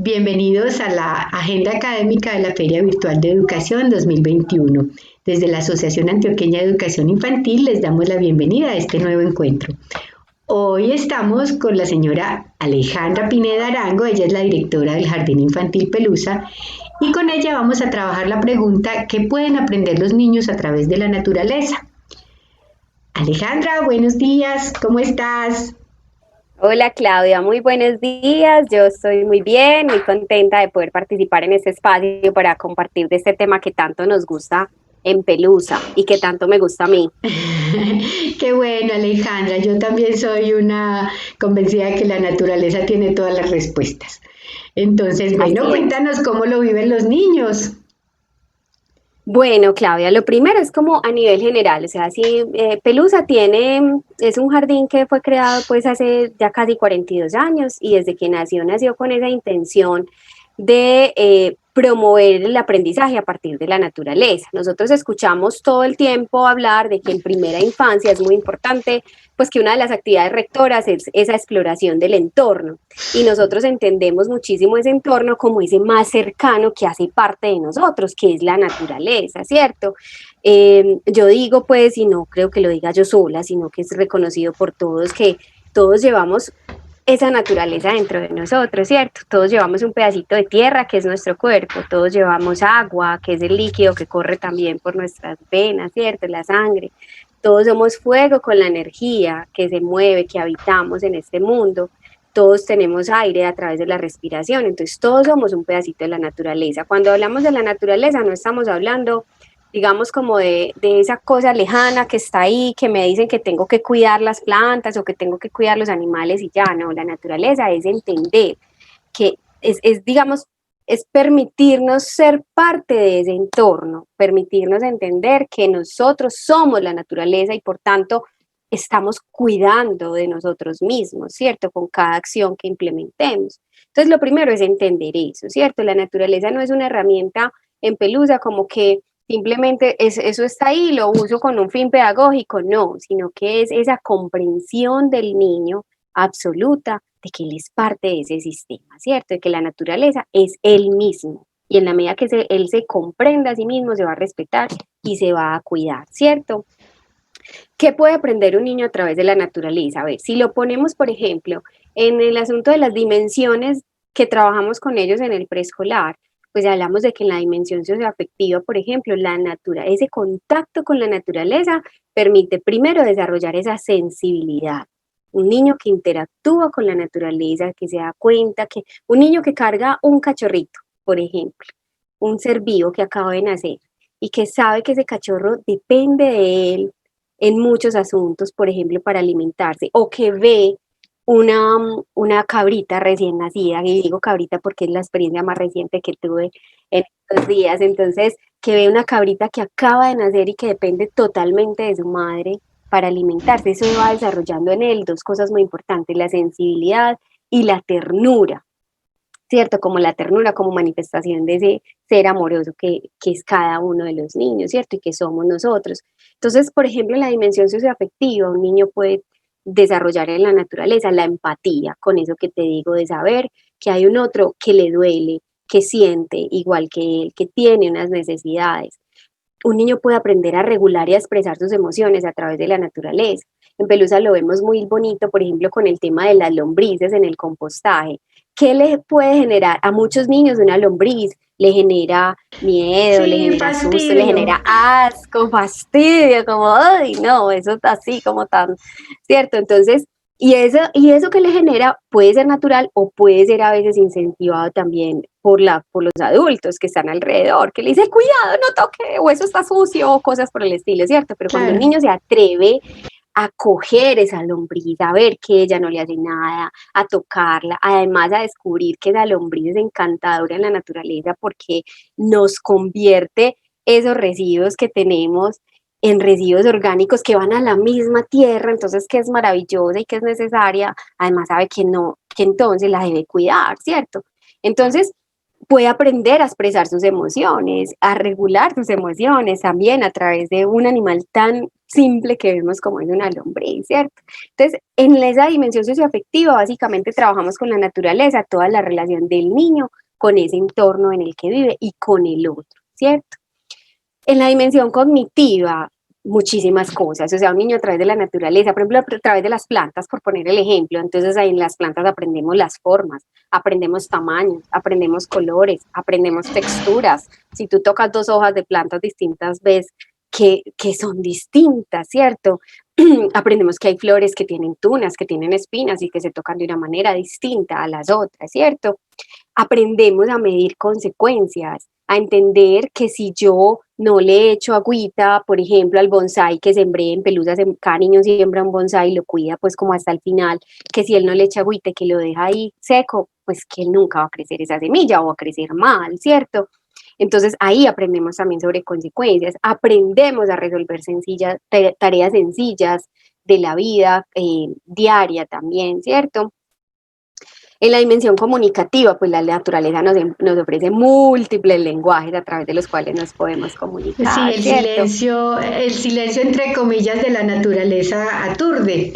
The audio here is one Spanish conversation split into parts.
Bienvenidos a la agenda académica de la Feria Virtual de Educación 2021. Desde la Asociación Antioqueña de Educación Infantil les damos la bienvenida a este nuevo encuentro. Hoy estamos con la señora Alejandra Pineda Arango, ella es la directora del Jardín Infantil Pelusa, y con ella vamos a trabajar la pregunta: ¿qué pueden aprender los niños a través de la naturaleza? Alejandra, buenos días, ¿cómo estás? Hola Claudia, muy buenos días. Yo estoy muy bien, muy contenta de poder participar en este espacio para compartir de este tema que tanto nos gusta en Pelusa y que tanto me gusta a mí. Qué bueno, Alejandra. Yo también soy una convencida de que la naturaleza tiene todas las respuestas. Entonces, bueno, Así es. cuéntanos cómo lo viven los niños. Bueno, Claudia, lo primero es como a nivel general, o sea, si Pelusa es un jardín que fue creado pues hace ya casi 42 años y desde que nació con esa intención de promover el aprendizaje a partir de la naturaleza. Nosotros escuchamos todo el tiempo hablar de que en primera infancia es muy importante, pues que una de las actividades rectoras es esa exploración del entorno y nosotros entendemos muchísimo ese entorno como ese más cercano que hace parte de nosotros, que es la naturaleza, ¿cierto? Yo digo pues, y no creo que lo diga yo sola, sino que es reconocido por todos, que todos llevamos esa naturaleza dentro de nosotros, ¿cierto? Todos llevamos un pedacito de tierra que es nuestro cuerpo, todos llevamos agua, que es el líquido que corre también por nuestras venas, ¿cierto? La sangre. Todos somos fuego con la energía que se mueve, que habitamos en este mundo. Todos tenemos aire a través de la respiración, entonces todos somos un pedacito de la naturaleza. Cuando hablamos de la naturaleza no estamos hablando, digamos, como de esa cosa lejana que está ahí, que me dicen que tengo que cuidar las plantas o que tengo que cuidar los animales y ya, no, la naturaleza es entender que digamos, es permitirnos ser parte de ese entorno, permitirnos entender que nosotros somos la naturaleza y por tanto estamos cuidando de nosotros mismos, ¿cierto? Con cada acción que implementemos. Entonces, lo primero es entender eso, ¿cierto? La naturaleza no es una herramienta en Pelusa como que simplemente eso está ahí, lo uso con un fin pedagógico, no, sino que es esa comprensión del niño absoluta de que él es parte de ese sistema, ¿cierto? De que la naturaleza es él mismo. Y en la medida que él se comprenda a sí mismo, se va a respetar y se va a cuidar, ¿cierto? ¿Qué puede aprender un niño a través de la naturaleza? A ver, si lo ponemos, por ejemplo, en el asunto de las dimensiones que trabajamos con ellos en el preescolar, pues hablamos de que en la dimensión socioafectiva, por ejemplo, ese contacto con la naturaleza permite primero desarrollar esa sensibilidad. Un niño que interactúa con la naturaleza, que se da cuenta que un niño que carga un cachorrito, por ejemplo, un ser vivo que acaba de nacer y que sabe que ese cachorro depende de él en muchos asuntos, por ejemplo, para alimentarse, o que ve una cabrita recién nacida, y digo cabrita porque es la experiencia más reciente que tuve en estos días, entonces, que ve una cabrita que acaba de nacer y que depende totalmente de su madre para alimentarse, eso va desarrollando en él dos cosas muy importantes, la sensibilidad y la ternura, ¿cierto? Como la ternura, como manifestación de ese ser amoroso que es cada uno de los niños, ¿cierto? Y que somos nosotros. Entonces, por ejemplo, en la dimensión socioafectiva, un niño puede desarrollar en la naturaleza la empatía, con eso que te digo, de saber que hay un otro que le duele, que siente igual que él, que tiene unas necesidades. Un niño puede aprender a regular y a expresar sus emociones a través de la naturaleza. En Pelusa lo vemos muy bonito, por ejemplo, con el tema de las lombrices en el compostaje. ¿Qué le puede generar a muchos niños una lombriz? Le genera miedo, le Sí, genera susto, le fastidio. genera asco, fastidio, como, ay, no, eso está así como tan, ¿cierto? Entonces, y eso que le genera puede ser natural o puede ser a veces incentivado también por los adultos que están alrededor, que le dicen, cuidado, no toque, o eso está sucio, o cosas por el estilo, ¿cierto? Pero cuando un Claro. niño se atreve a coger esa lombriz, a ver que ella no le hace nada, a tocarla, además a descubrir que la lombriz es encantadora en la naturaleza porque nos convierte esos residuos que tenemos en residuos orgánicos que van a la misma tierra, entonces que es maravillosa y que es necesaria, además sabe que no, que entonces la debe cuidar, ¿cierto? Entonces, puede aprender a expresar sus emociones, a regular sus emociones también a través de un animal tan simple que vemos como es una lombriz, ¿cierto? Entonces, en esa dimensión socioafectiva, básicamente trabajamos con la naturaleza, toda la relación del niño con ese entorno en el que vive y con el otro, ¿cierto? En la dimensión cognitiva, muchísimas cosas, o sea, un niño a través de la naturaleza, por ejemplo, a través de las plantas, por poner el ejemplo, entonces ahí en las plantas aprendemos las formas, aprendemos tamaños, aprendemos colores, aprendemos texturas. Si tú tocas dos hojas de plantas distintas, ves que son distintas, ¿cierto? Aprendemos que hay flores que tienen tunas, que tienen espinas y que se tocan de una manera distinta a las otras, ¿cierto? Aprendemos a medir consecuencias, a entender que si yo no le echo agüita, por ejemplo, al bonsai que sembré en Pelusa, cada niño siembra un bonsai y lo cuida pues como hasta el final, que si él no le echa agüita y que lo deja ahí seco, pues que él nunca va a crecer esa semilla o va a crecer mal, ¿cierto? Entonces ahí aprendemos también sobre consecuencias, aprendemos a resolver tareas sencillas de la vida diaria también, ¿cierto? En la dimensión comunicativa, pues la naturaleza nos ofrece múltiples lenguajes a través de los cuales nos podemos Sí, comunicar, ¿cierto? el silencio entre comillas de la naturaleza aturde.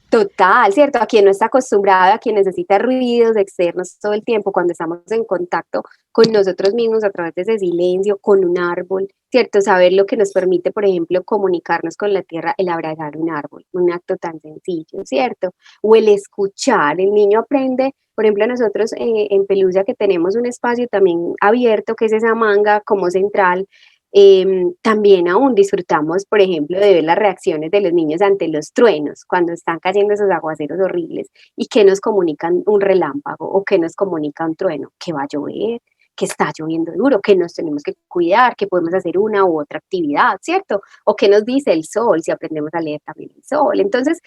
Total, ¿cierto? A quien no está acostumbrado, a quien necesita ruidos externos todo el tiempo, cuando estamos en contacto con nosotros mismos a través de ese silencio, con un árbol, ¿cierto? Saber lo que nos permite, por ejemplo, comunicarnos con la tierra, el abrazar un árbol, un acto tan sencillo, ¿cierto? O el escuchar, el niño aprende, por ejemplo, nosotros en Pelusa que tenemos un espacio también abierto, que es esa manga como central, también aún disfrutamos, por ejemplo, de ver las reacciones de los niños ante los truenos, cuando están cayendo esos aguaceros horribles y que nos comunican un relámpago o que nos comunica un trueno, que va a llover, que está lloviendo duro, que nos tenemos que cuidar, que podemos hacer una u otra actividad, ¿cierto? O que nos dice el sol, si aprendemos a leer también el sol. Entonces,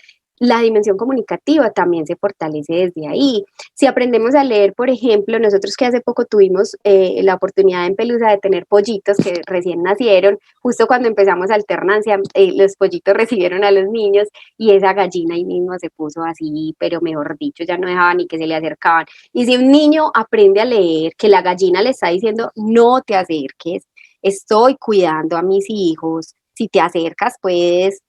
la dimensión comunicativa también se fortalece desde ahí. Si aprendemos a leer, por ejemplo, nosotros que hace poco tuvimos la oportunidad en Pelusa de tener pollitos que recién nacieron, justo cuando empezamos alternancia, los pollitos recibieron a los niños y esa gallina ahí mismo se puso así, pero mejor dicho, ya no dejaba ni que se le acercaban. Y si un niño aprende a leer, que la gallina le está diciendo, no te acerques, estoy cuidando a mis hijos, si te acercas, puedes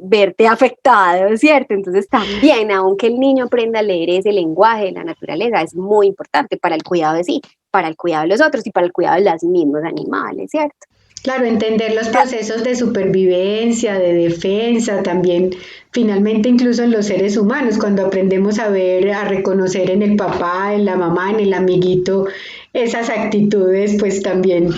verte afectado, ¿cierto? Entonces también, aunque el niño aprenda a leer ese lenguaje de la naturaleza, es muy importante para el cuidado de sí, para el cuidado de los otros y para el cuidado de los mismos animales, ¿cierto? Claro, entender los procesos de supervivencia, de defensa, también finalmente incluso en los seres humanos, cuando aprendemos a ver, a reconocer en el papá, en la mamá, en el amiguito, esas actitudes, pues también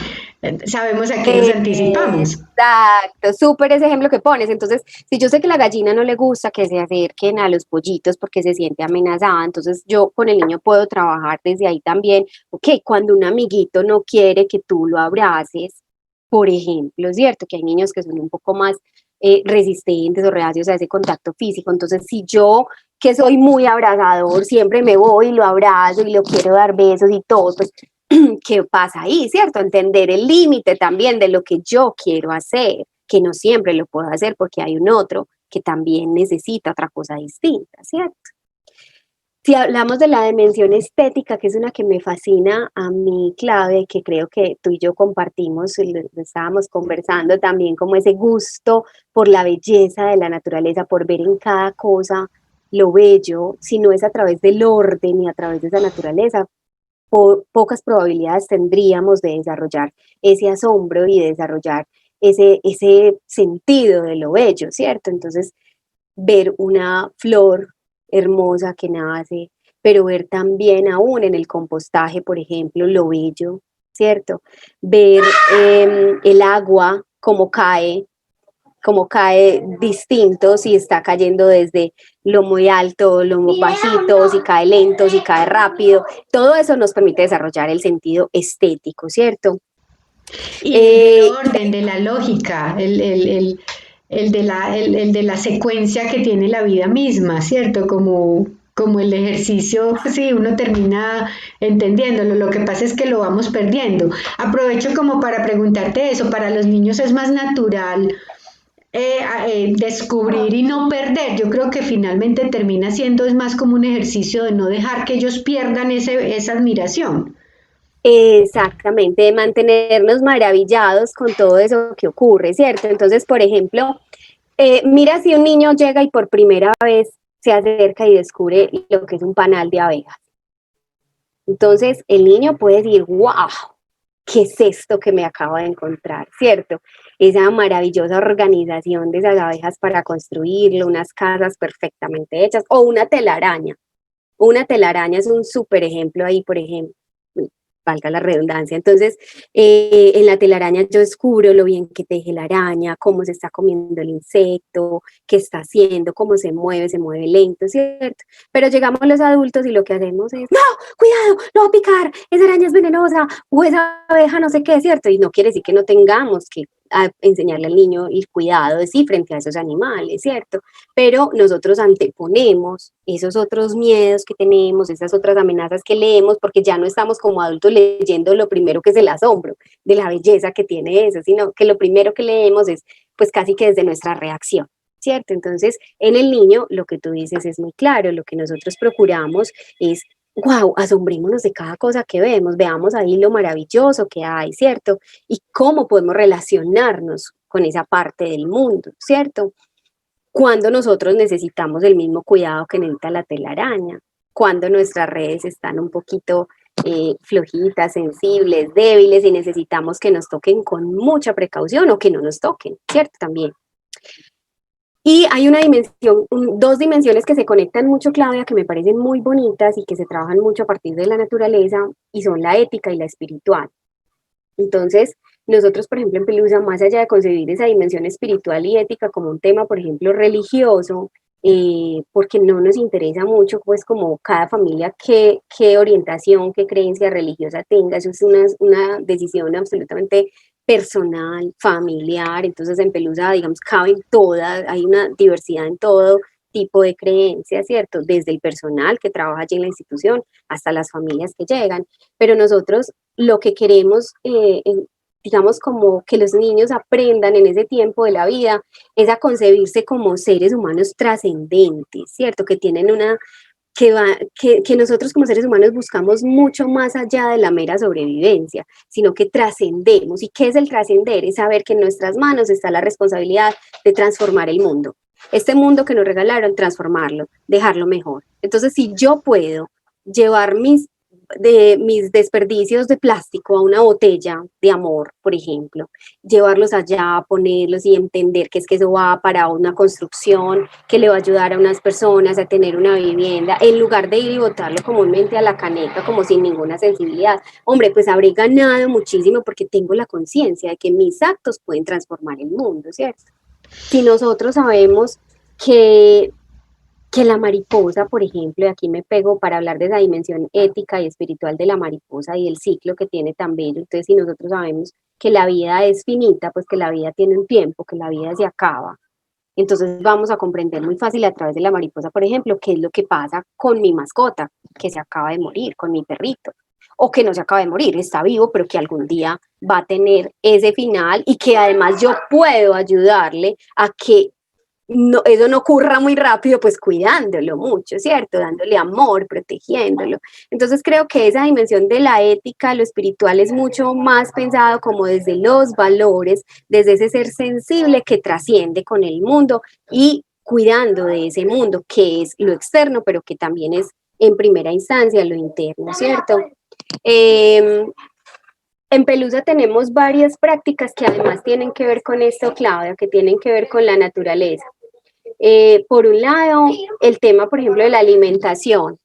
sabemos a qué nos anticipamos. Exacto, súper ese ejemplo que pones. Entonces, si yo sé que la gallina no le gusta que se acerquen a los pollitos porque se siente amenazada, entonces yo con el niño puedo trabajar desde ahí también. Ok, cuando un amiguito no quiere que tú lo abraces, por ejemplo, ¿cierto? Que hay niños que son un poco más resistentes o reacios a ese contacto físico. Entonces, si yo que soy muy abrazador, siempre me voy y lo abrazo y lo quiero dar besos y todo, pues qué pasa ahí, ¿cierto? Entender el límite también de lo que yo quiero hacer, que no siempre lo puedo hacer porque hay un otro que también necesita otra cosa distinta, ¿cierto? Si hablamos de la dimensión estética, que es una que me fascina a mí, Claudia, que creo que tú y yo compartimos, y lo estábamos conversando también, como ese gusto por la belleza de la naturaleza, por ver en cada cosa lo bello, si no es a través del orden y a través de esa naturaleza, pocas probabilidades tendríamos de desarrollar ese asombro y de desarrollar ese sentido de lo bello, ¿cierto? Entonces, ver una flor hermosa que nace, pero ver también aún en el compostaje, por ejemplo, lo bello, ¿cierto? Ver el agua como cae distinto, si está cayendo desde lo muy alto, lo muy bajito, si cae lento, si cae rápido. Todo eso nos permite desarrollar el sentido estético, ¿cierto? Y el del orden, de la lógica, el de la secuencia que tiene la vida misma, ¿cierto? Como el ejercicio, sí, uno termina entendiéndolo, lo que pasa es que lo vamos perdiendo. Aprovecho como para preguntarte eso, para los niños es más natural descubrir y no perder. Yo creo que finalmente termina siendo es más como un ejercicio de no dejar que ellos pierdan esa admiración. Exactamente, de mantenernos maravillados con todo eso que ocurre, ¿cierto? Entonces, por ejemplo, mira si un niño llega y por primera vez se acerca y descubre lo que es un panal de abejas. Entonces, el niño puede decir, wow, ¿qué es esto que me acabo de encontrar? ¿Cierto? Esa maravillosa organización de esas abejas para construirlo, unas casas perfectamente hechas, o una telaraña. Una telaraña es un súper ejemplo ahí, por ejemplo, valga la redundancia. Entonces, en la telaraña yo descubro lo bien que teje la araña, cómo se está comiendo el insecto, qué está haciendo, cómo se mueve lento, ¿cierto? Pero llegamos los adultos y lo que hacemos es, no, cuidado, no va a picar, esa araña es venenosa, o esa abeja no sé qué, ¿cierto? Y no quiere decir que no tengamos que enseñarle al niño el cuidado de sí frente a esos animales, ¿cierto? Pero nosotros anteponemos esos otros miedos que tenemos, esas otras amenazas que leemos, porque ya no estamos como adultos leyendo lo primero que es el asombro de la belleza que tiene eso, sino que lo primero que leemos es pues casi que desde nuestra reacción, ¿cierto? Entonces, en el niño, lo que tú dices es muy claro, lo que nosotros procuramos es wow, asombrémonos de cada cosa que vemos, veamos ahí lo maravilloso que hay, ¿cierto? Y cómo podemos relacionarnos con esa parte del mundo, ¿cierto? Cuando nosotros necesitamos el mismo cuidado que necesita la telaraña, cuando nuestras redes están un poquito flojitas, sensibles, débiles y necesitamos que nos toquen con mucha precaución o que no nos toquen, ¿cierto? También. Y hay una dimensión, dos dimensiones que se conectan mucho, Claudia, que me parecen muy bonitas y que se trabajan mucho a partir de la naturaleza, y son la ética y la espiritual. Entonces, nosotros, por ejemplo, en Pelusa, más allá de concebir esa dimensión espiritual y ética como un tema, por ejemplo, religioso, porque no nos interesa mucho, pues, como cada familia, qué orientación, qué creencia religiosa tenga, eso es una decisión absolutamente personal, familiar, entonces en Pelusa, digamos, caben todas, hay una diversidad en todo tipo de creencias, ¿cierto? Desde el personal que trabaja allí en la institución hasta las familias que llegan, pero nosotros lo que queremos, digamos, como que los niños aprendan en ese tiempo de la vida, es a concebirse como seres humanos trascendentes, ¿cierto? Que tienen una, que nosotros como seres humanos buscamos mucho más allá de la mera sobrevivencia, sino que trascendemos. ¿Y qué es el trascender? Es saber que en nuestras manos está la responsabilidad de transformar el mundo. Este mundo que nos regalaron, transformarlo, dejarlo mejor. Entonces, si yo puedo llevar mis desperdicios de plástico a una botella de amor, por ejemplo, llevarlos allá, ponerlos y entender que es que eso va para una construcción que le va a ayudar a unas personas a tener una vivienda, en lugar de ir y botarlo comúnmente a la caneca como sin ninguna sensibilidad. Hombre, pues habré ganado muchísimo porque tengo la conciencia de que mis actos pueden transformar el mundo, ¿cierto? Si nosotros sabemos que la mariposa, por ejemplo, y aquí me pego para hablar de esa dimensión ética y espiritual de la mariposa y el ciclo que tiene tan bello, entonces si nosotros sabemos que la vida es finita, pues que la vida tiene un tiempo, que la vida se acaba, entonces vamos a comprender muy fácil a través de la mariposa, por ejemplo, qué es lo que pasa con mi mascota, que se acaba de morir, con mi perrito, o que no se acaba de morir, está vivo, pero que algún día va a tener ese final y que además yo puedo ayudarle a que no, eso no ocurra muy rápido, pues cuidándolo mucho, ¿cierto? Dándole amor, protegiéndolo. Entonces creo que esa dimensión de la ética, lo espiritual es mucho más pensado como desde los valores, desde ese ser sensible que trasciende con el mundo y cuidando de ese mundo que es lo externo, pero que también es en primera instancia lo interno, ¿cierto? En Pelusa tenemos varias prácticas que además tienen que ver con esto, Claudia, que tienen que ver con la naturaleza. Por un lado, el tema, por ejemplo, de la alimentación.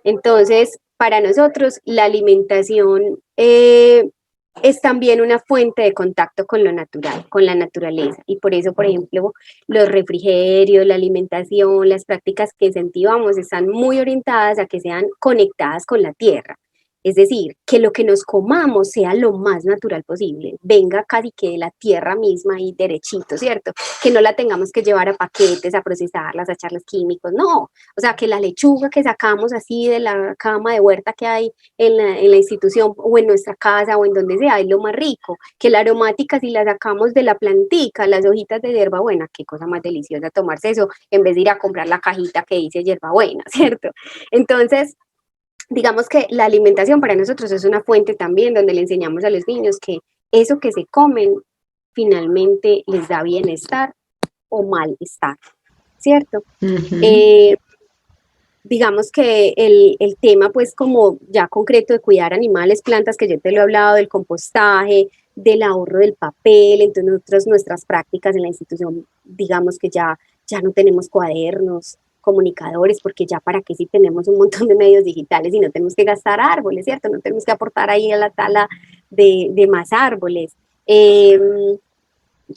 Entonces, para nosotros, la alimentación es también una fuente de contacto con lo natural, con la naturaleza. Y por eso, por ejemplo, los refrigerios, la alimentación, las prácticas que incentivamos están muy orientadas a que sean conectadas con la tierra. Es decir, que lo que nos comamos sea lo más natural posible, venga casi que de la tierra misma y derechito, ¿cierto? Que no la tengamos que llevar a paquetes, a procesarlas, a echarles químicos, no. O sea, que la lechuga que sacamos así de la cama de huerta que hay en la institución o en nuestra casa o en donde sea, es lo más rico. Que la aromática, si la sacamos de la plantica, las hojitas de hierbabuena, qué cosa más deliciosa tomarse eso en vez de ir a comprar la cajita que dice hierbabuena, ¿cierto? Entonces, digamos que la alimentación para nosotros es una fuente también donde le enseñamos a los niños que eso que se comen finalmente les da bienestar o malestar, ¿cierto? Ujú. Eh, digamos que el tema pues como ya concreto de cuidar animales, plantas, que yo te lo he hablado, del compostaje, del ahorro del papel, entonces nosotros nuestras prácticas en la institución, digamos que ya no tenemos cuadernos, comunicadores, porque ya para qué si tenemos un montón de medios digitales y no tenemos que gastar árboles, ¿cierto? No tenemos que aportar ahí a la tala de más árboles. Eh,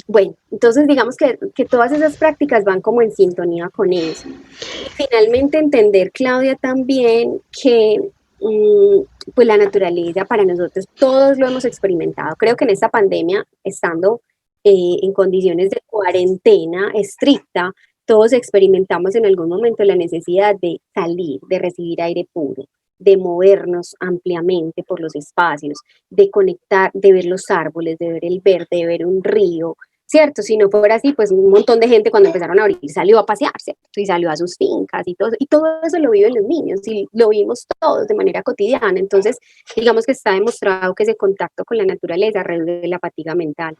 bueno, entonces digamos que todas esas prácticas van como en sintonía con eso. Y finalmente entender, Claudia, también que pues la naturaleza para nosotros todos lo hemos experimentado. Creo que en esta pandemia, estando en condiciones de cuarentena estricta, todos experimentamos en algún momento la necesidad de salir, de recibir aire puro, de movernos ampliamente por los espacios, de conectar, de ver los árboles, de ver el verde, de ver un río, ¿cierto? Si no fuera así, pues un montón de gente cuando empezaron a abrir salió a pasear, ¿cierto? Y salió a sus fincas y todo eso lo viven los niños y lo vimos todos de manera cotidiana. Entonces, digamos que está demostrado que ese contacto con la naturaleza reduce la fatiga mental,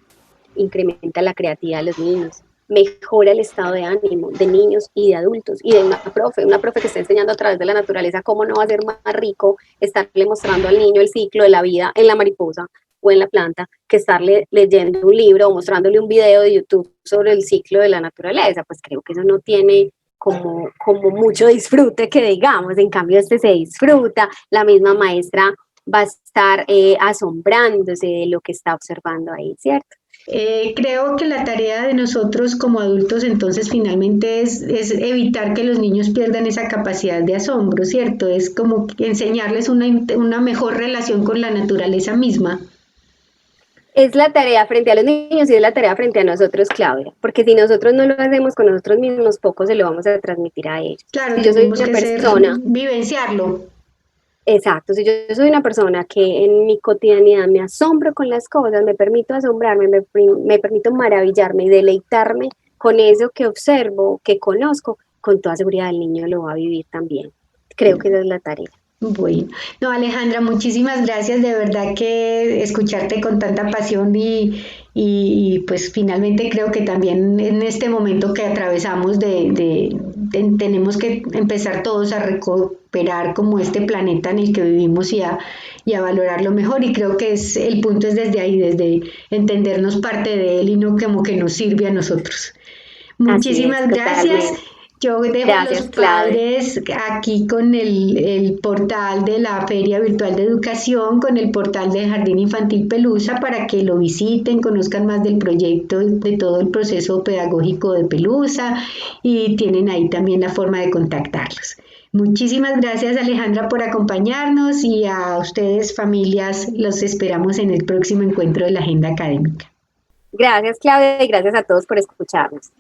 incrementa la creatividad de los niños, mejora el estado de ánimo de niños y de adultos y de una profe que está enseñando a través de la naturaleza cómo no va a ser más rico estarle mostrando al niño el ciclo de la vida en la mariposa o en la planta que estarle leyendo un libro o mostrándole un video de YouTube sobre el ciclo de la naturaleza. Pues creo que eso no tiene como mucho disfrute que digamos, en cambio este se disfruta, la misma maestra va a estar asombrándose de lo que está observando ahí, ¿cierto? Creo que la tarea de nosotros como adultos entonces finalmente es evitar que los niños pierdan esa capacidad de asombro, ¿cierto? Es como enseñarles una mejor relación con la naturaleza misma. Es la tarea frente a los niños y es la tarea frente a nosotros, Claudia, porque si nosotros no lo hacemos con nosotros mismos, poco se lo vamos a transmitir a ellos. Claro, Si yo soy tenemos una que ser, persona, vivenciarlo. exacto, si yo soy una persona que en mi cotidianidad me asombro con las cosas, me permito asombrarme, me permito maravillarme y deleitarme con eso que observo, que conozco, con toda seguridad el niño lo va a vivir también. Creo que esa es la tarea. Bueno, no Alejandra, muchísimas gracias, de verdad que escucharte con tanta pasión pues finalmente creo que también en este momento que atravesamos tenemos que empezar todos a recuperar como este planeta en el que vivimos y a valorarlo mejor y creo que el punto es desde ahí, desde entendernos parte de él y no como que nos sirve a nosotros. Así es, Muchísimas gracias. totalmente. Yo dejo a los Gracias, Claudia. padres aquí con el portal de la Feria Virtual de Educación, con el portal del Jardín Infantil Pelusa para que lo visiten, conozcan más del proyecto, de todo el proceso pedagógico de Pelusa y tienen ahí también la forma de contactarlos. Muchísimas gracias Alejandra por acompañarnos y a ustedes familias los esperamos en el próximo encuentro de la Agenda Académica. Gracias, Claudia, y gracias a todos por escucharnos.